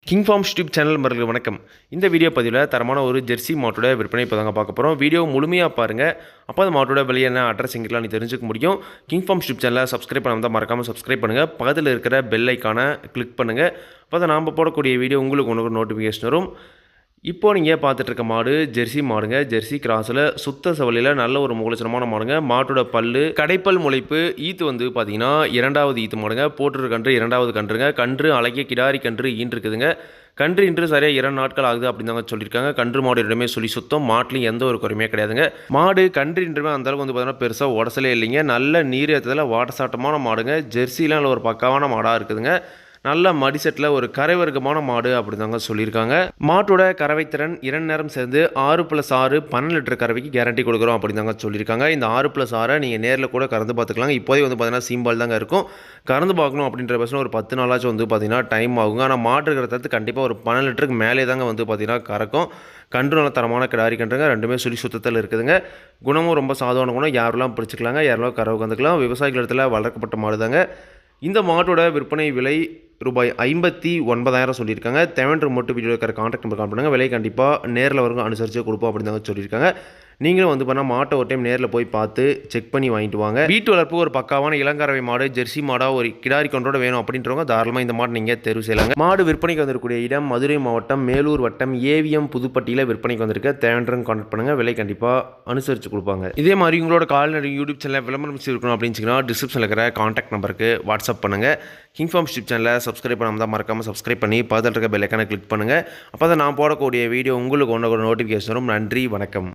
King form YouTube channel நண்பர்களுக்கு வணக்கம். இந்த வீடியோ பதிவில் தரமான ஒரு ஜெர்சி மாட்டோட விற்பனை இப்போ தாங்க பார்க்க போகிறோம். வீடியோ முழுமையாக பாருங்கள். அப்போ அந்த மாட்டோட விலை என்ன, அட்ரஸ் எங்கெல்லாம் நீ தெரிஞ்சுக்க முடியும். கிங் ஃபார்ம் யூடியூப் சேனலை சப்ஸ்கிரைப் பண்ணாமல் தான் மறக்காமல் சப்ஸ்கிரைப் பண்ணுங்கள். பக்கத்தில் இருக்கிற பெல் ஐக்கானை கிளிக் பண்ணுங்கள். அப்போ தான் நாம் போடக்கூடிய வீடியோ உங்களுக்கு ஒன்று நோட்டிஃபிகேஷன் வரும். இப்போது நீங்கள் பார்த்துட்டு இருக்க மாடு ஜெர்சி மாடுங்க. ஜெர்சி கிராஸில் சுத்த சவலியில் நல்ல ஒரு முகலட்சணமான மாடுங்க. மாட்டோட பல்லு கடைப்பல் முளைப்பு. ஈத்து வந்து பார்த்தீங்கன்னா இரண்டாவது ஈத்து மாடுங்க. போட்டுரு கன்று இரண்டாவது கன்றுங்க. கன்று அழகிய கிடாரி கன்று ஈன்றிருக்குதுங்க. கன்று இன்று சரியாக 2 நாட்கள் ஆகுது அப்படின்னு தாங்க சொல்லியிருக்காங்க. கன்று மாடு இடமே சொல்லி சுத்தம். மாட்டிலையும் எந்த ஒரு குறையுமே கிடையாதுங்க. மாடு கன்று இன்றுமே அந்தளவுக்கு வந்து பார்த்தீங்கன்னா பெருசாக உடசலே இல்லைங்க. நல்ல நீர் ஏற்றதில் வாட்டசாட்டமான மாடுங்க. ஜெர்சிலாம் நல்ல ஒரு பக்காவான மாடாக இருக்குதுங்க. நல்ல மடிசெட்டில் ஒரு கரை வர்க்கமான மாடு அப்படி தாங்க சொல்லியிருக்காங்க. மாட்டோட கறவைத்திறன் 2 நேரம் சேர்ந்து 6+6 12 லிட்டர் கறவைக்கு கேரண்டி கொடுக்குறோம் அப்படி தாங்க சொல்லியிருக்காங்க. இந்த 6+6 நீங்கள் நேரில் கூட கறந்து பார்த்துக்கலாங்க. இப்போதே வந்து பார்த்தீங்கன்னா சீம்பால் தாங்க இருக்கும். கறந்து பார்க்கணும் அப்படின்ற பட்சம் ஒரு 10 நாளாச்சும் வந்து பார்த்தீங்கன்னா டைம் ஆகுங்க. ஆனால் மாட்டு இருக்கிறது கண்டிப்பாக ஒரு 12 லிட்டருக்கு மேலே தாங்க வந்து பார்த்தீங்கன்னா கறக்கும். கன்று நல்ல தரமான கிடாரி கன்றுங்க. ரெண்டுமே சுழி சுத்தத்தில் இருக்குதுங்க. குணமும் ரொம்ப சாதாரண குணம். யாரெல்லாம் பிடிச்சிக்கலாங்க, யாரெல்லாம் கறவை கந்துக்கலாம். விவசாயிகள் இடத்துல வளர்க்கப்பட்ட மாடு தாங்க. இந்த மாட்டோட விற்பனை விலை ரூபாய் 59,000 சொல்லியிருக்காங்க. தேவையான மட்டும் வீடியோ இருக்கிற கான்டாக்ட் நம்பர் கால் பண்ணுங்கள். விலை கண்டிப்பாக நேரில் வரும் அனுசரித்து கொடுப்போம் அப்படின்னு தாங்க சொல்லியிருக்காங்க. நீங்களும் வந்து பண்ணால் மாட்டை ஒரு டைம் நேரில் போய் பார்த்து செக் பண்ணி வாங்கிட்டு வாங்க. வீட்டு வளர்ப்பு ஒரு பக்காவான இளங்கறவை மாடு ஜெர்சி மாடாக ஒரு கிடாரி கொண்டோட வேணும் அப்படின்றவங்க தாராளமாக இந்த மாடு நீங்கள் தேர்வு செய்யலாங்க. மாடு விற்பனைக்கு வந்திருக்கக்கூடிய இடம் மதுரை மாவட்டம் மேலூர் வட்டம் ஏவிஎம் புதுப்பட்டியில் விற்பனைக்கு வந்திருக்க. தேவையான கான்டாக்ட் பண்ணுங்கள். விலை கண்டிப்பாக அனுசரித்து கொடுப்பாங்க. இதே மாதிரி உங்களோட கால்நடை யூடியூப் சேனலில் விளம்பரம் இருக்கணும் அப்படின்னு டிஸ்கிரிப்ஷனில் இருக்கிற கான்டாக்ட் நம்பருக்கு வாட்ஸ்அப் பண்ணுங்கள். கிங் ஃபார்ம் யூடியூப் சேனலை சப்ஸ்கிரைப் பண்ணாமல் தான் மறக்காமல் சப்ஸ்கிரைப் பண்ணி பக்கத்தில் இருக்க பெல் ஐக்கானை கிளிக் பண்ணுங்கள். அப்போ தான் நான் போடக்கூடிய வீடியோ உங்களுக்கு ஒன்று நோட்டிஃபிகேஷன் வரும். நன்றி, வணக்கம்.